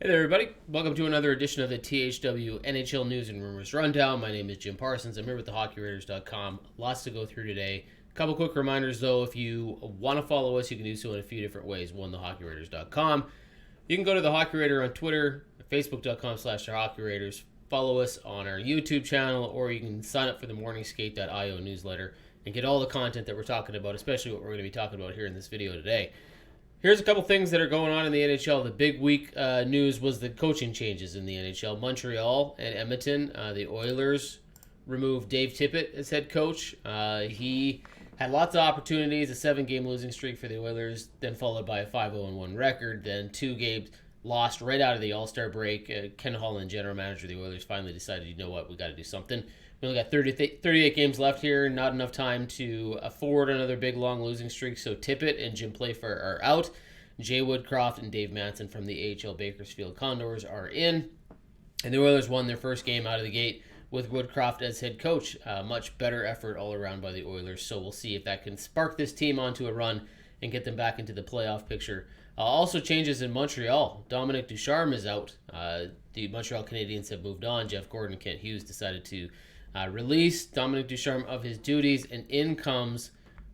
Hey there, everybody. Welcome to another edition of the THW NHL News and Rumors Rundown. My name is Jim Parsons. I'm here with thehockeyraiders.com. Lots to go through today. A couple quick reminders, though. If you want to follow us, you can do so in a few different ways. One, thehockeyraiders.com. You can go to the Hockey Raider on Twitter, facebook.com/thehockeyraiders. Follow us on our YouTube channel, or you can sign up for the morningskate.io newsletter and get all the content that we're talking about, especially what we're going to be talking about here in this video today. Here's a couple things that are going on in the NHL. The big week news was the coaching changes in the NHL. Montreal and Edmonton, the Oilers removed Dave Tippett as head coach. He had lots of opportunities, a 7-game losing streak for the Oilers, then followed by a 5-0-1 record, then 2 games lost right out of the All-Star break. Ken Holland, general manager of the Oilers, finally decided, you know what, we got to do something. We only got 38 games left here, not enough time to afford another big, long losing streak. So Tippett and Jim Playfair are out. Jay Woodcroft and Dave Manson from the AHL Bakersfield Condors are in. And the Oilers won their first game out of the gate with Woodcroft as head coach. Much better effort all around by the Oilers. So we'll see if that can spark this team onto a run and get them back into the playoff picture. Also changes in Montreal. Dominic Ducharme is out. The Montreal Canadiens have moved on. Jeff Gordon and Kent Hughes decided to release Dominic Ducharme of his duties, and in comes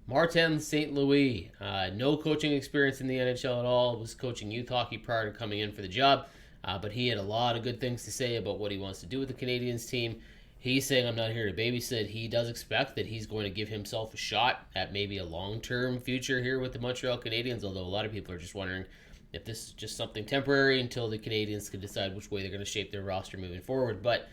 Martin St. Louis. No coaching experience in the NHL at all. Was coaching youth hockey prior to coming in for the job, but he had a lot of good things to say about what he wants to do with the Canadiens team. He's saying, I'm not here to babysit. He does expect that he's going to give himself a shot at maybe a long-term future here with the Montreal Canadiens, although a lot of people are just wondering if this is just something temporary until the Canadiens can decide which way they're going to shape their roster moving forward. But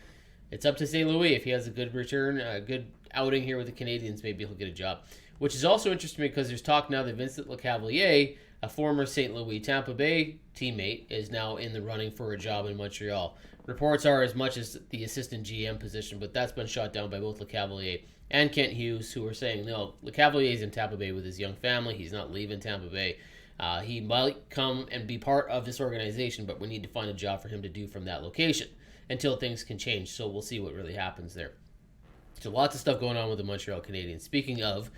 it's up to St. Louis. If he has a good return, a good outing here with the Canadiens, maybe he'll get a job. Which is also interesting because there's talk now that Vincent Lecavalier, a former St. Louis Tampa Bay teammate, is now in the running for a job in Montreal. Reports are as much as the assistant GM position, but that's been shot down by both Lecavalier and Kent Hughes, who are saying, no, Lecavalier is in Tampa Bay with his young family. He's not leaving Tampa Bay. He might come and be part of this organization, but we need to find a job for him to do from that location until things can change. So we'll see what really happens there. So lots of stuff going on with the Montreal Canadiens. Speaking of,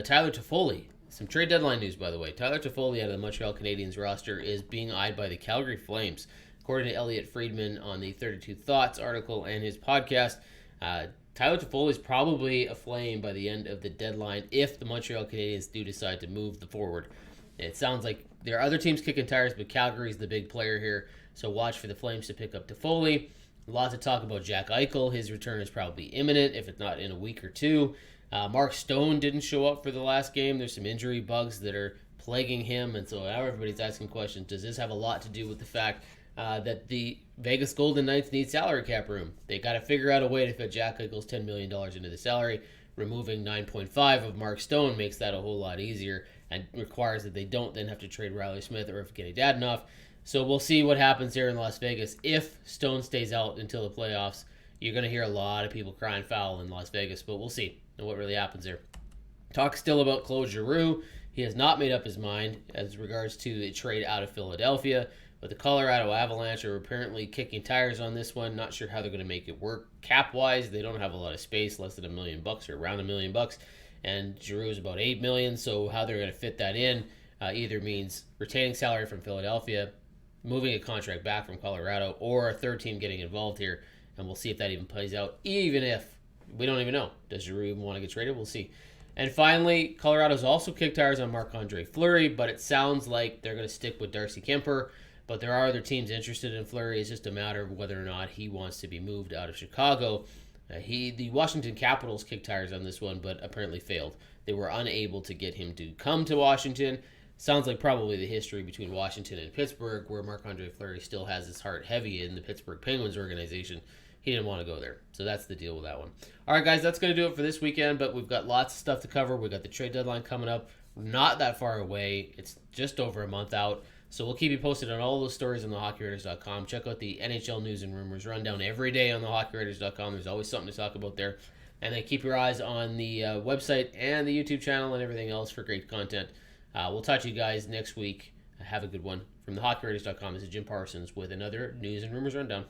Tyler Toffoli, some trade deadline news, by the way. Tyler Toffoli out of the Montreal Canadiens roster is being eyed by the Calgary Flames. According to Elliot Friedman on the 32 Thoughts article and his podcast, Tyler Toffoli is probably a Flame by the end of the deadline if the Montreal Canadiens do decide to move the forward. It sounds like there are other teams kicking tires, but Calgary's the big player here. So watch for the Flames to pick up Toffoli. Lots of talk about Jack Eichel. His return is probably imminent, if it's not in a week or two. Mark Stone didn't show up for the last game. There's some injury bugs that are plaguing him, and so now everybody's asking questions. Does this have a lot to do with the fact that the Vegas Golden Knights need salary cap room? They got to figure out a way to fit Jack Eichel's $10 million into the salary. Removing 9.5 of Mark Stone makes that a whole lot easier and requires that they don't then have to trade Riley Smith or Evgeny Dadonov. So we'll see what happens here in Las Vegas. If Stone stays out until the playoffs, you're going to hear a lot of people crying foul in Las Vegas, but we'll see what really happens there. Talk still about Claude Giroux. He has not made up his mind as regards to the trade out of Philadelphia, but the Colorado Avalanche are apparently kicking tires on this one. Not sure how they're going to make it work. Cap-wise, they don't have a lot of space, less than $1 million or around $1 million, and Giroux is about $8 million, so how they're going to fit that in either means retaining salary from Philadelphia, moving a contract back from Colorado, or a third team getting involved here, and we'll see if that even plays out, even if we don't even know. Does Giroux even want to get traded? We'll see. And finally, Colorado's also kicked tires on Marc-Andre Fleury, but it sounds like they're going to stick with Darcy Kemper, but there are other teams interested in Fleury. It's just a matter of whether or not he wants to be moved out of Chicago. The Washington Capitals kicked tires on this one, but apparently failed. They were unable to get him to come to Washington. Sounds like probably the history between Washington and Pittsburgh, where Marc-Andre Fleury still has his heart heavy in the Pittsburgh Penguins organization. He didn't want to go there. So that's the deal with that one. All right, guys, that's going to do it for this weekend, but we've got lots of stuff to cover. We've got the trade deadline coming up. Not that far away. It's just over a month out. So we'll keep you posted on all those stories on thehockeyraiders.com. Check out the NHL News and Rumors Rundown every day on thehockeyraiders.com. There's always something to talk about there. And then keep your eyes on the website and the YouTube channel and everything else for great content. We'll talk to you guys next week. Have a good one. From thehockeyraiders.com, this is Jim Parsons with another News and Rumors Rundown.